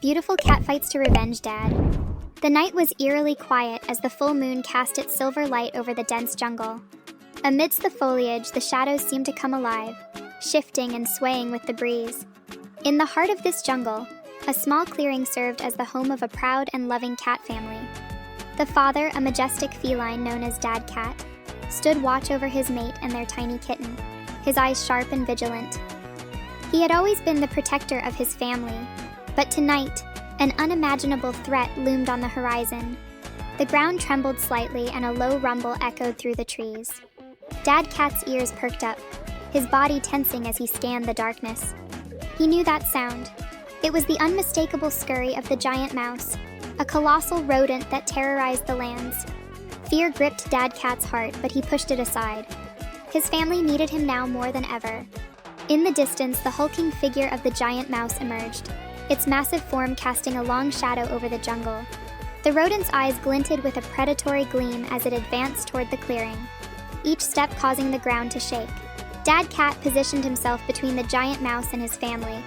Beautiful cat fights to revenge Dad. The night was eerily quiet as the full moon cast its silver light over the dense jungle. Amidst the foliage, the shadows seemed to come alive, shifting and swaying with the breeze. In the heart of this jungle, a small clearing served as the home of a proud and loving cat family. The father, a majestic feline known as Dad Cat, stood watch over his mate and their tiny kitten, his eyes sharp and vigilant. He had always been the protector of his family, but tonight, an unimaginable threat loomed on the horizon. The ground trembled slightly and a low rumble echoed through the trees. Dad Cat's ears perked up, his body tensing as he scanned the darkness. He knew that sound. It was the unmistakable scurry of the giant mouse, a colossal rodent that terrorized the lands. Fear gripped Dad Cat's heart, but he pushed it aside. His family needed him now more than ever. In the distance, the hulking figure of the giant mouse emerged, its massive form casting a long shadow over the jungle. The rodent's eyes glinted with a predatory gleam as it advanced toward the clearing, each step causing the ground to shake. Dad Cat positioned himself between the giant mouse and his family,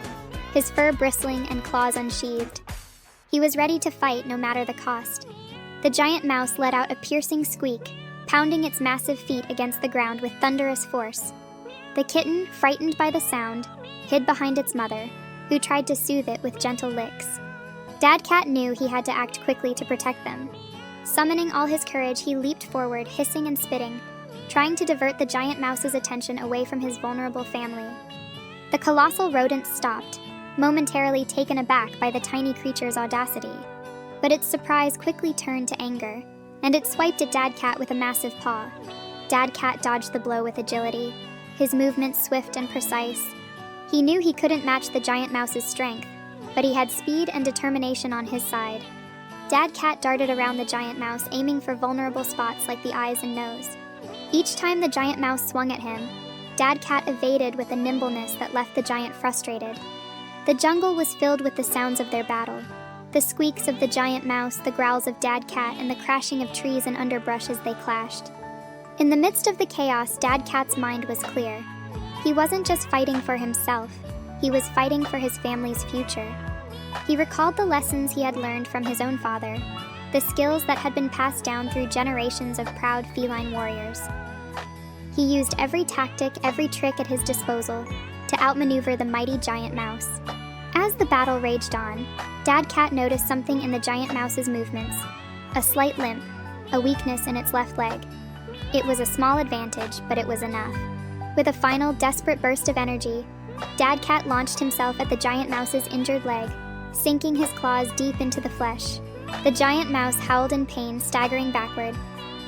his fur bristling and claws unsheathed. He was ready to fight no matter the cost. The giant mouse let out a piercing squeak, pounding its massive feet against the ground with thunderous force. The kitten, frightened by the sound, hid behind its mother, who tried to soothe it with gentle licks. Dad Cat knew he had to act quickly to protect them. Summoning all his courage, he leaped forward, hissing and spitting, trying to divert the giant mouse's attention away from his vulnerable family. The colossal rodent stopped, momentarily taken aback by the tiny creature's audacity. But its surprise quickly turned to anger, and it swiped at Dad Cat with a massive paw. Dad Cat dodged the blow with agility, his movements swift and precise. He knew he couldn't match the giant mouse's strength, but he had speed and determination on his side. Dad Cat darted around the giant mouse, aiming for vulnerable spots like the eyes and nose. Each time the giant mouse swung at him, Dad Cat evaded with a nimbleness that left the giant frustrated. The jungle was filled with the sounds of their battle. The squeaks of the giant mouse, the growls of Dad Cat, and the crashing of trees and underbrush as they clashed. In the midst of the chaos, Dad Cat's mind was clear. He wasn't just fighting for himself, he was fighting for his family's future. He recalled the lessons he had learned from his own father, the skills that had been passed down through generations of proud feline warriors. He used every tactic, every trick at his disposal to outmaneuver the mighty giant mouse. As the battle raged on, Dad Cat noticed something in the giant mouse's movements, a slight limp, a weakness in its left leg. It was a small advantage, but it was enough. With a final, desperate burst of energy, Dad Cat launched himself at the giant mouse's injured leg, sinking his claws deep into the flesh. The giant mouse howled in pain, staggering backward.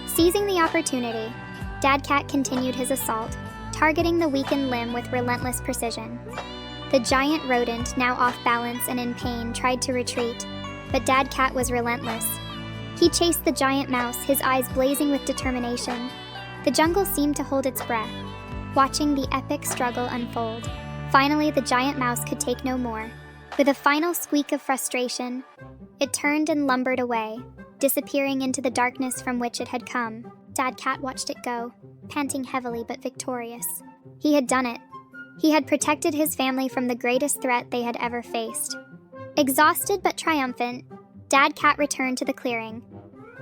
Seizing the opportunity, Dad Cat continued his assault, targeting the weakened limb with relentless precision. The giant rodent, now off balance and in pain, tried to retreat, but Dad Cat was relentless. He chased the giant mouse, his eyes blazing with determination. The jungle seemed to hold its breath, watching the epic struggle unfold. Finally, the giant mouse could take no more. With a final squeak of frustration, it turned and lumbered away, disappearing into the darkness from which it had come. Dad Cat watched it go, panting heavily but victorious. He had done it. He had protected his family from the greatest threat they had ever faced. Exhausted but triumphant, Dad Cat returned to the clearing.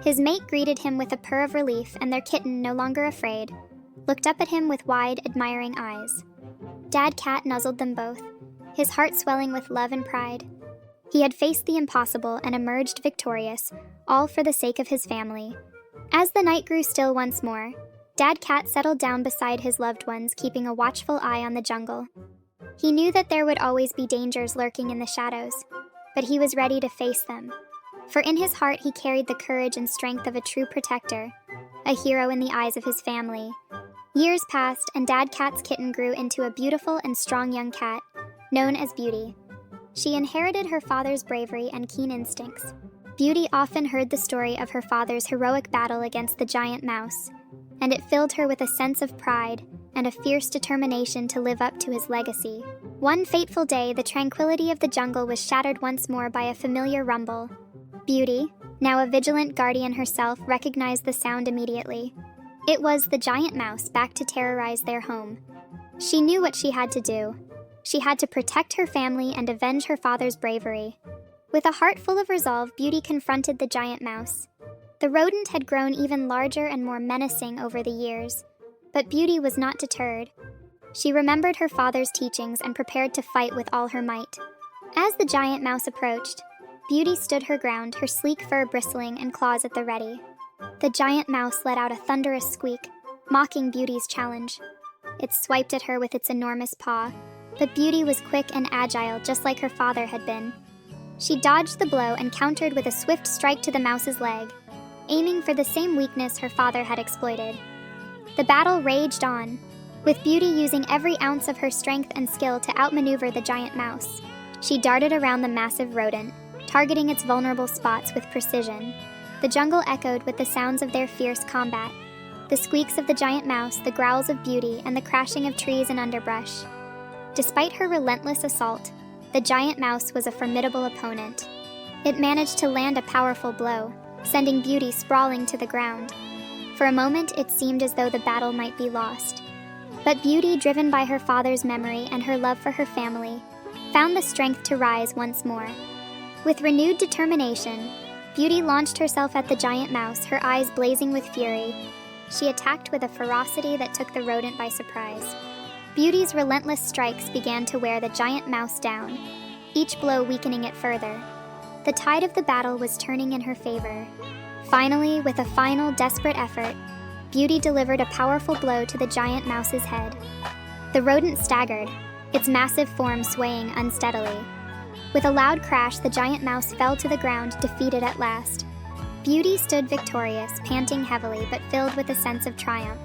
His mate greeted him with a purr of relief, and their kitten, no longer afraid, looked up at him with wide, admiring eyes. Dad Cat nuzzled them both, his heart swelling with love and pride. He had faced the impossible and emerged victorious, all for the sake of his family. As the night grew still once more, Dad Cat settled down beside his loved ones, keeping a watchful eye on the jungle. He knew that there would always be dangers lurking in the shadows, but he was ready to face them. For in his heart he carried the courage and strength of a true protector, a hero in the eyes of his family. Years passed, and Dad Cat's kitten grew into a beautiful and strong young cat, known as Beauty. She inherited her father's bravery and keen instincts. Beauty often heard the story of her father's heroic battle against the giant mouse, and it filled her with a sense of pride and a fierce determination to live up to his legacy. One fateful day, the tranquility of the jungle was shattered once more by a familiar rumble. Beauty, now a vigilant guardian herself, recognized the sound immediately. It was the giant mouse back to terrorize their home. She knew what she had to do. She had to protect her family and avenge her father's bravery. With a heart full of resolve, Beauty confronted the giant mouse. The rodent had grown even larger and more menacing over the years, but Beauty was not deterred. She remembered her father's teachings and prepared to fight with all her might. As the giant mouse approached, Beauty stood her ground, her sleek fur bristling and claws at the ready. The giant mouse let out a thunderous squeak, mocking Beauty's challenge. It swiped at her with its enormous paw, but Beauty was quick and agile, just like her father had been. She dodged the blow and countered with a swift strike to the mouse's leg, aiming for the same weakness her father had exploited. The battle raged on, with Beauty using every ounce of her strength and skill to outmaneuver the giant mouse. She darted around the massive rodent, targeting its vulnerable spots with precision. The jungle echoed with the sounds of their fierce combat, the squeaks of the giant mouse, the growls of Beauty, and the crashing of trees and underbrush. Despite her relentless assault, the giant mouse was a formidable opponent. It managed to land a powerful blow, sending Beauty sprawling to the ground. For a moment, it seemed as though the battle might be lost. But Beauty, driven by her father's memory and her love for her family, found the strength to rise once more. With renewed determination, Beauty launched herself at the giant mouse, her eyes blazing with fury. She attacked with a ferocity that took the rodent by surprise. Beauty's relentless strikes began to wear the giant mouse down, each blow weakening it further. The tide of the battle was turning in her favor. Finally, with a final desperate effort, Beauty delivered a powerful blow to the giant mouse's head. The rodent staggered, its massive form swaying unsteadily. With a loud crash, the giant mouse fell to the ground, defeated at last. Beauty stood victorious, panting heavily but filled with a sense of triumph.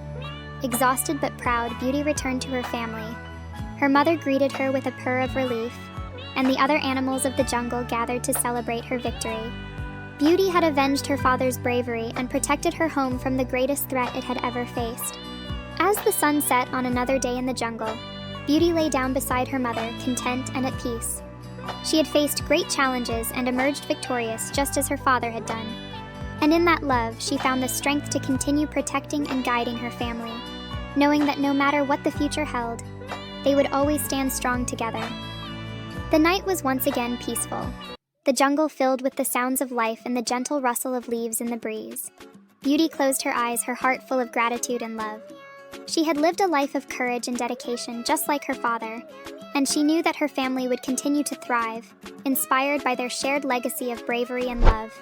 Exhausted but proud, Beauty returned to her family. Her mother greeted her with a purr of relief, and the other animals of the jungle gathered to celebrate her victory. Beauty had avenged her father's bravery and protected her home from the greatest threat it had ever faced. As the sun set on another day in the jungle, Beauty lay down beside her mother, content and at peace. She had faced great challenges and emerged victorious just as her father had done. And in that love, she found the strength to continue protecting and guiding her family, knowing that no matter what the future held, they would always stand strong together. The night was once again peaceful, the jungle filled with the sounds of life and the gentle rustle of leaves in the breeze. Beauty closed her eyes, her heart full of gratitude and love. She had lived a life of courage and dedication, just like her father, and she knew that her family would continue to thrive, inspired by their shared legacy of bravery and love.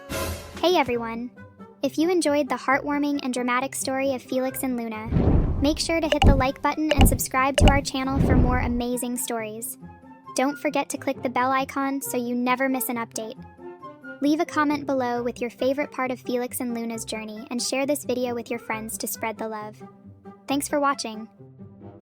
Hey everyone! If you enjoyed the heartwarming and dramatic story of Felix and Luna, make sure to hit the like button and subscribe to our channel for more amazing stories. Don't forget to click the bell icon so you never miss an update. Leave a comment below with your favorite part of Felix and Luna's journey and share this video with your friends to spread the love. Thanks for watching.